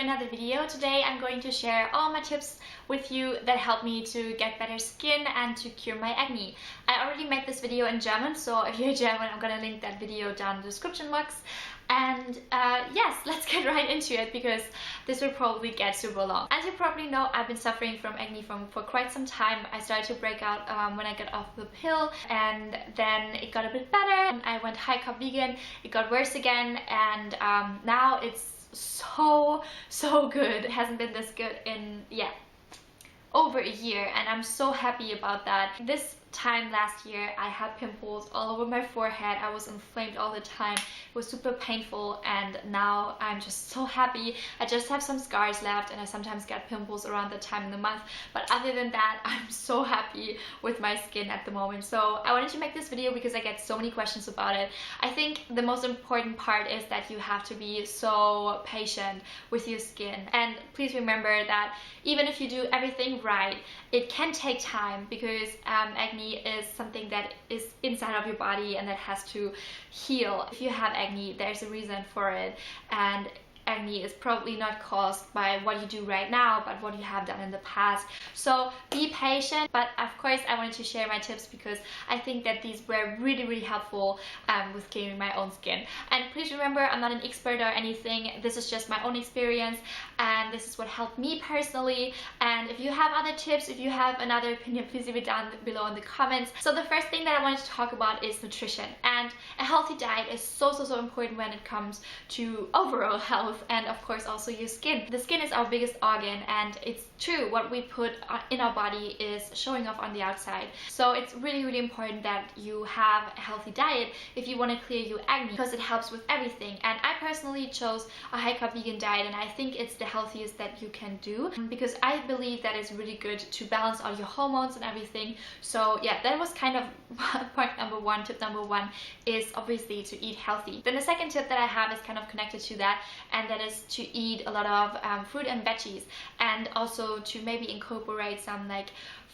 another video. Today I'm going to share all my tips with you that help me to get better skin and to cure my acne. I already made this video in German, so if you're German, I'm gonna link that video down in the description box. And yes, let's get right into it because this will probably get super long. As you probably know, I've been suffering from acne for quite some time. I started to break out when I got off the pill, and then it got a bit better and I went high carb vegan. It got worse again, and now it's so good. It hasn't been this good in over a year, and I'm so happy about that. This time last year I had pimples all over my forehead. I was inflamed all the time. It was super painful, and now I'm just so happy. I just have some scars left, and I sometimes get pimples around that time in the month, but other than that, I'm so happy with my skin at the moment. So I wanted to make this video because I get so many questions about it. I think the most important part is that you have to be so patient with your skin, and please remember that even if you do everything right, it can take time because acne is something that is inside of your body and that has to heal. If you have acne, there's a reason for it, and acne is probably not caused by what you do right now, but what you have done in the past. So be patient. But of course, I wanted to share my tips because I think that these were really helpful with clearing my own skin. And please remember, I'm not an expert or anything. This is just my own experience, and this is what helped me personally. And if you have other tips, if you have another opinion, please leave it down below in the comments. So the first thing that I wanted to talk about is nutrition, and a healthy diet is so important when it comes to overall health, and of course also your skin. The skin is our biggest organ, and it's true, what we put in our body is showing off on the outside. So it's really important that you have a healthy diet if you want to clear your acne, because it helps with everything. And I personally chose a high carb vegan diet, and I think it's the healthiest that you can do because I believe that it's really good to balance all your hormones and everything. So yeah, that was kind of point number one. Tip number one is obviously to eat healthy. Then the second tip that I have is kind of connected to that, and that is to eat a lot of fruit and veggies, and also to maybe incorporate some like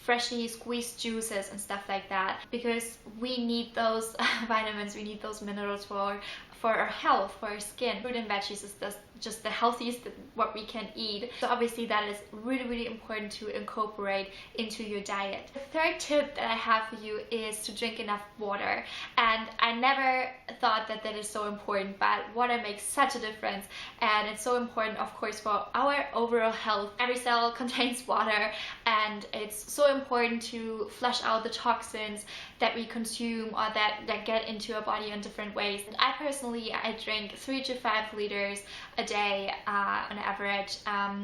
freshly squeezed juices and stuff like that, because we need those vitamins, we need those minerals for our health, for our skin. Fruit and veggies is just the healthiest what we can eat. So obviously that is really important to incorporate into your diet. The third tip that I have for you is to drink enough water. And I never thought that that is so important, but water makes such a difference, and it's so important, of course, for our overall health. Every cell contains water, and it's so important to flush out the toxins that we consume or that get into our body in different ways. And I personally, I drink 3 to 5 liters a day on average.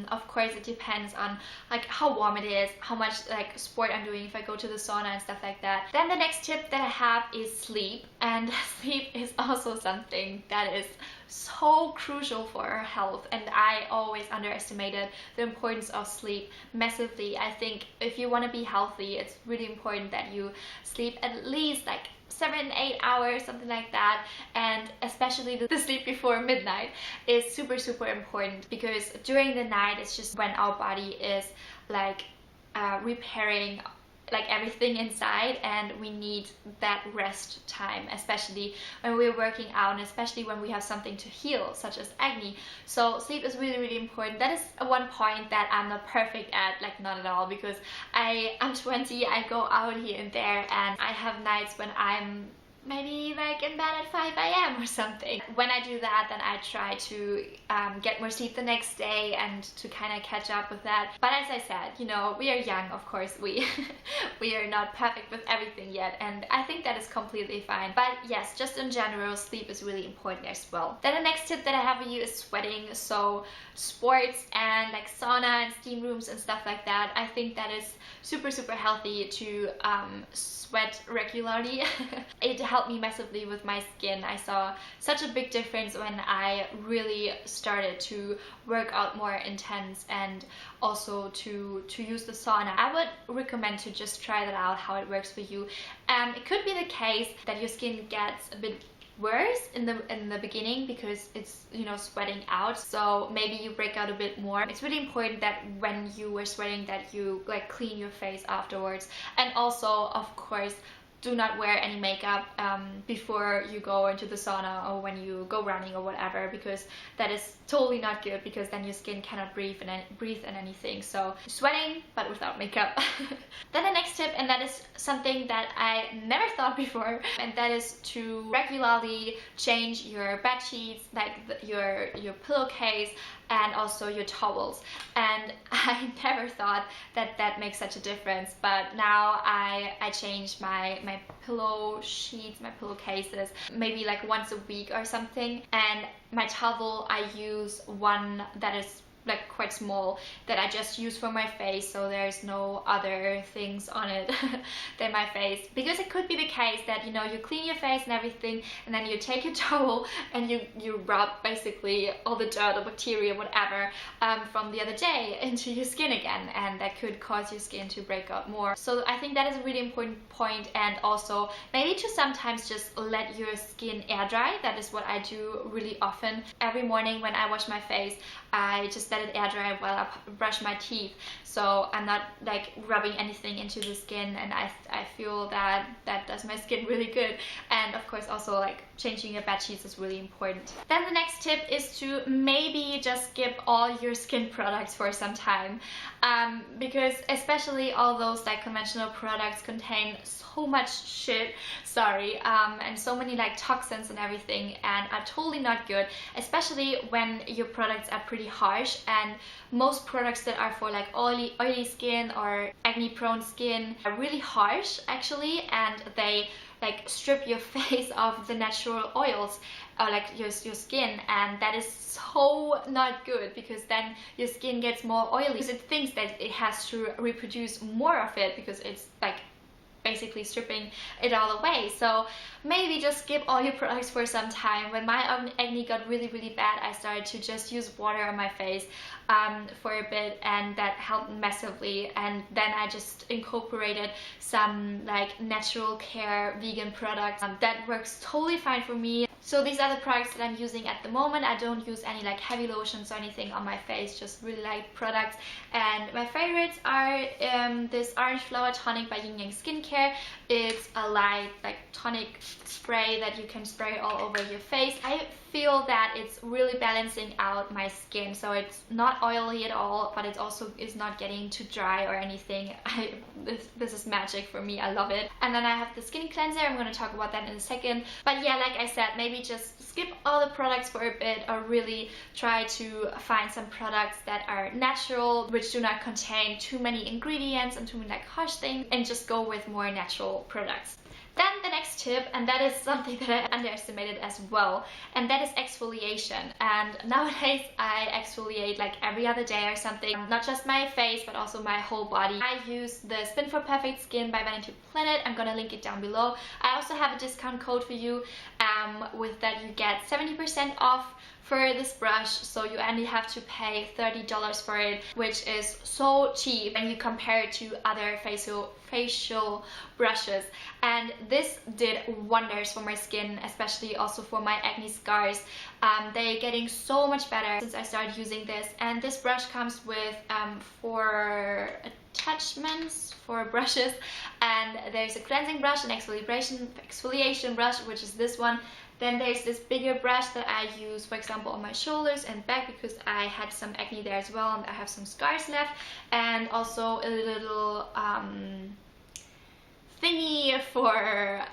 Of course it depends on like how warm it is, how much like sport I'm doing, if I go to the sauna and stuff like that. Then the next tip that I have is sleep, and sleep is also something that is so crucial for our health, and I always underestimated the importance of sleep massively. I think if you want to be healthy, it's really important that you sleep at least like 7-8 hours, something like that. And especially the sleep before midnight is super important, because during the night it's just when our body is like repairing like everything inside, and we need that rest time, especially when we're working out, and especially when we have something to heal, such as acne. So sleep is really important. That is one point that I'm not perfect at, like not at all, because I'm 20, I go out here and there, and I have nights when I'm maybe like in bed at 5 AM or something. When I do that, then I try to get more sleep the next day and to kind of catch up with that. But as I said, you know, we are young, of course, we are not perfect with everything yet, and I think that is completely fine. But yes, just in general, sleep is really important as well. Then the next tip that I have for you is sweating. So sports and like sauna and steam rooms and stuff like that, I think that is super healthy to sweat regularly. It helped me massively with my skin. I saw such a big difference when I really started to work out more intense, and also to use the sauna. I would recommend to just try that out, how it works for you. It could be the case that your skin gets a bit worse in the beginning because it's, you know, sweating out, so maybe you break out a bit more. It's really important that when you were sweating that you like clean your face afterwards, and also of course do not wear any makeup before you go into the sauna or when you go running or whatever, because that is totally not good, because then your skin cannot breathe in anything. So sweating but without makeup. Then the next tip, and that is something that I never thought before, and that is to regularly change your bed sheets, like your pillowcase, and also your towels. And I never thought that that makes such a difference, but now I change my pillow sheets, my pillowcases, maybe like once a week or something. And my towel, I use one that is like quite small, that I just use for my face, so there's no other things on it than my face, because it could be the case that, you know, you clean your face and everything, and then you take your towel and you rub basically all the dirt or bacteria, whatever, from the other day into your skin again, and that could cause your skin to break out more. So I think that is a really important point. And also maybe to sometimes just let your skin air dry. That is what I do really often. Every morning when I wash my face, I just let it air dry while I brush my teeth, so I'm not like rubbing anything into the skin, and I feel that that does my skin really good. And of course also like changing your bed sheets is really important. Then the next tip is to maybe just skip all your skin products for some time, because especially all those like conventional products contain so much shit, and so many like toxins and everything, and are totally not good, especially when your products are pretty harsh. And most products that are for like oily skin or acne prone skin are really harsh actually, and they like strip your face of the natural oils, or like your skin, and that is so not good, because then your skin gets more oily, because it thinks that it has to reproduce more of it, because it's like basically stripping it all away. So maybe just skip all your products for some time. When my acne got really bad, I started to just use water on my face for a bit, and that helped massively. And then I just incorporated some like natural care vegan products that works totally fine for me. So these are the products that I'm using at the moment. I don't use any like heavy lotions or anything on my face, just really light products. And my favorites are this Orange Flower Tonic by Yin Yang Skincare. It's a light like tonic spray that you can spray all over your face. I feel that it's really balancing out my skin, so it's not oily at all, but it also is not getting too dry or anything. This is magic for me. I love it. And then I have the skin cleanser. I'm going to talk about that in a second. But yeah, like I said, maybe just skip all the products for a bit, or really try to find some products that are natural, which do not contain too many ingredients and too many like harsh things, and just go with more natural products. Then the next tip, and that is something that I underestimated as well, and that is exfoliation. And nowadays I exfoliate like every other day or something, not just my face but also my whole body. I use the Spin for Perfect Skin by Vanity Planet. I'm gonna link it down below. I also have a discount code for you. With that you get 70% off for this brush, so you only have to pay $30 for it, which is so cheap when you compare it to other facial brushes. And this did wonders for my skin, especially also for my acne scars. They're getting so much better since I started using this. And this brush comes with 4 attachments, 4 brushes, and there's a cleansing brush, an exfoliation brush, which is this one. Then there's this bigger brush that I use, for example, on my shoulders and back, because I had some acne there as well, and I have some scars left. And also a little thingy for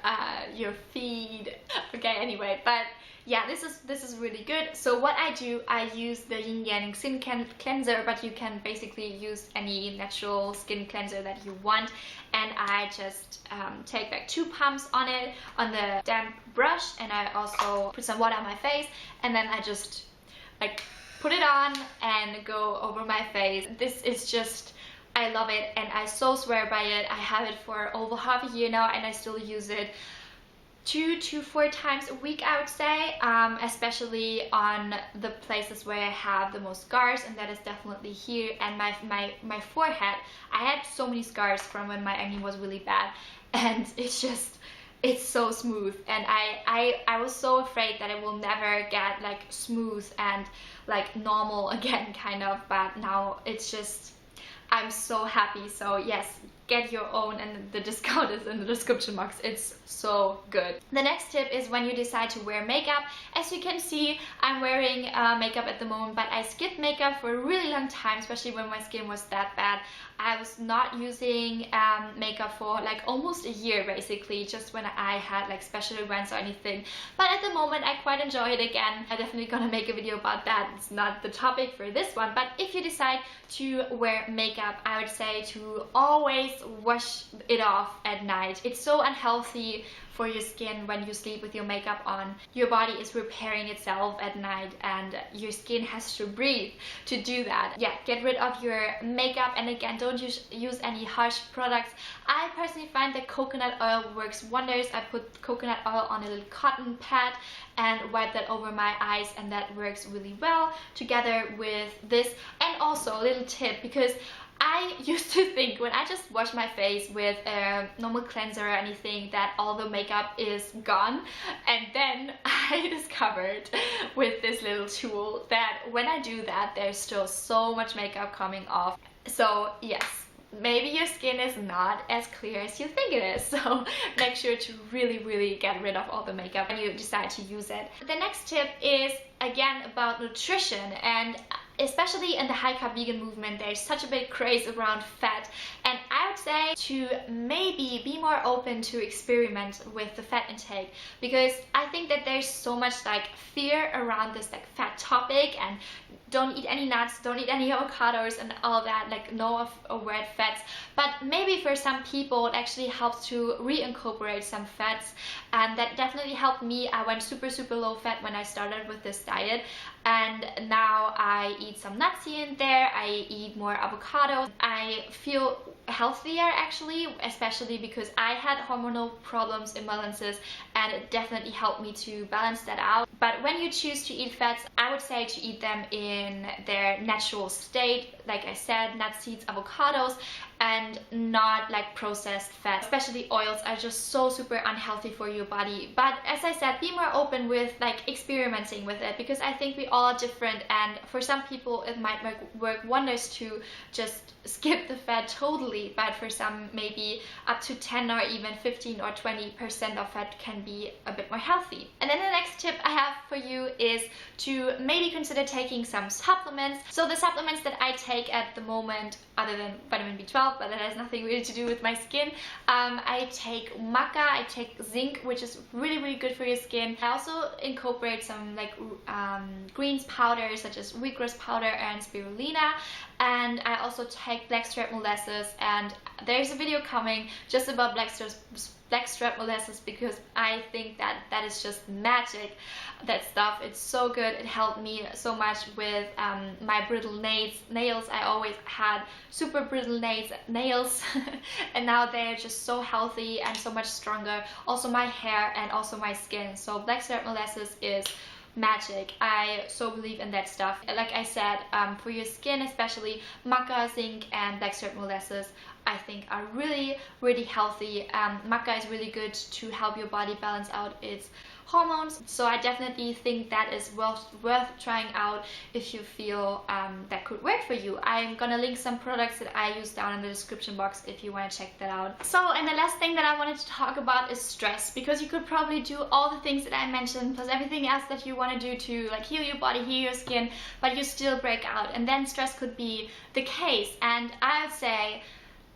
your feet. Okay, anyway, but yeah, this is really good. So what I do, I use the Yin Yang Skin Cleanser, but you can basically use any natural skin cleanser that you want. And I just take like 2 pumps on it, on the damp brush, and I also put some water on my face, and then I just like put it on and go over my face. This is just, I love it, and I so swear by it. I have it for over half a year now, and I still use it 2 to 4 times a week, I would say, especially on the places where I have the most scars, and that is definitely here and my forehead. I had so many scars from when my acne was really bad, and it's so smooth, and I was so afraid that it will never get like smooth and like normal again, kind of, but now it's just, I'm so happy. So yes, get your own, and the discount is in the description box. It's so good. The next tip is when you decide to wear makeup. As you can see, I'm wearing makeup at the moment, but I skipped makeup for a really long time, especially when my skin was that bad. I was not using makeup for like almost a year basically, just when I had like special events or anything. But at the moment I quite enjoy it again. I'm definitely gonna make a video about that. It's not the topic for this one, but if you decide to wear makeup, I would say to always wash it off at night. It's so unhealthy for your skin when you sleep with your makeup on. Your body is repairing itself at night, and your skin has to breathe to do that. Yeah, get rid of your makeup, and again, don't use any harsh products. I personally find that coconut oil works wonders. I put coconut oil on a little cotton pad and wipe that over my eyes, and that works really well together with this. And also a little tip, because I used to think when I just wash my face with a normal cleanser or anything that all the makeup is gone, and then I discovered with this little tool that when I do that, there's still so much makeup coming off. So yes, maybe your skin is not as clear as you think it is, so make sure to really get rid of all the makeup when you decide to use it. The next tip is again about nutrition, and especially in the high carb vegan movement, there's such a big craze around fat, and I would say to maybe be more open to experiment with the fat intake, because I think that there's so much like fear around this like fat topic, and don't eat any nuts, don't eat any avocados and all that, like no overt fats. But maybe for some people it actually helps to reincorporate some fats, and that definitely helped me. I went super low fat when I started with this diet, and now I eat some nuts here and there, I eat more avocados. I feel healthier actually, especially because I had hormonal problems, imbalances, and it definitely helped me to balance that out. But when you choose to eat fats, I would say to eat them in their natural state, like I said, nuts, seeds, avocados, and not like processed fats. Especially oils are just so super unhealthy for your body. But as I said, be more open with like experimenting with it, because I think we all are different, and for some people it might work wonders to just skip the fat totally, but for some maybe up to 10 or even 15 or 20% of fat can be a bit more healthy. And then the next tip I have for you is to maybe consider taking some supplements. So the supplements that I take at the moment, other than vitamin B12, but that has nothing really to do with my skin, I take maca, I take zinc, which is really good for your skin. I also incorporate some like greens powders such as wheatgrass powder and spirulina, and I also take blackstrap molasses, and there's a video coming just about blackstrap molasses, because I think that that is just magic. That stuff, it's so good. It helped me so much with my brittle nails. I always had super brittle nails and now they're just so healthy and so much stronger. Also my hair and also my skin. So blackstrap molasses is magic. I so believe in that stuff. Like I said, for your skin especially, maca, zinc, and blackstrap molasses I think are really healthy. Maca is really good to help your body balance out its hormones, so I definitely think that is worth trying out if you feel that could work for you. I'm gonna link some products that I use down in the description box if you want to check that out. So, and the last thing that I wanted to talk about is stress, because you could probably do all the things that I mentioned plus everything else that you want to do to like heal your body, heal your skin, but you still break out, and then stress could be the case. And I would say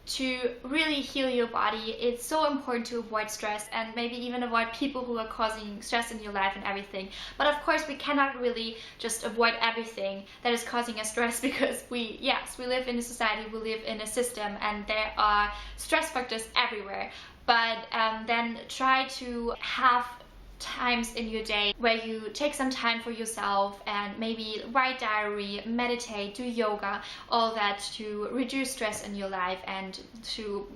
to really heal your body, it's so important to avoid stress, and maybe even avoid people who are causing stress in your life and everything. But of course we cannot really just avoid everything that is causing us stress, because we live in a society, we live in a system, and there are stress factors everywhere. But then try to have times in your day where you take some time for yourself and maybe write diary, meditate, do yoga, all that to reduce stress in your life and to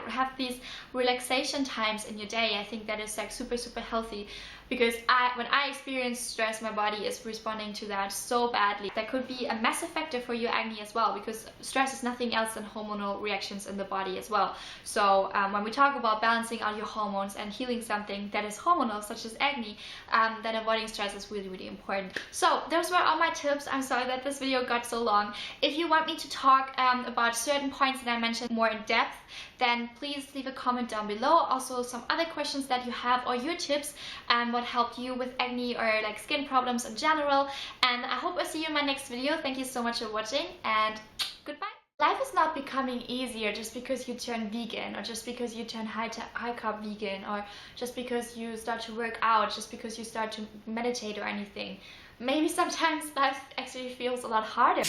have these relaxation times in your day. I think that is like super healthy, because when I experience stress, my body is responding to that so badly. That could be a massive factor for your acne as well, because stress is nothing else than hormonal reactions in the body as well. So when we talk about balancing out your hormones and healing something that is hormonal, such as acne, then avoiding stress is really, really important. So those were all my tips. I'm sorry that this video got so long. If you want me to talk about certain points that I mentioned more in depth, then please leave a comment down below. Also some other questions that you have, or your tips and what helped you with acne or like skin problems in general. And I hope I see you in my next video. Thank you so much for watching, and goodbye. Life is not becoming easier just because you turn vegan, or just because you turn high carb vegan, or just because you start to work out, just because you start to meditate or anything. Maybe sometimes life actually feels a lot harder.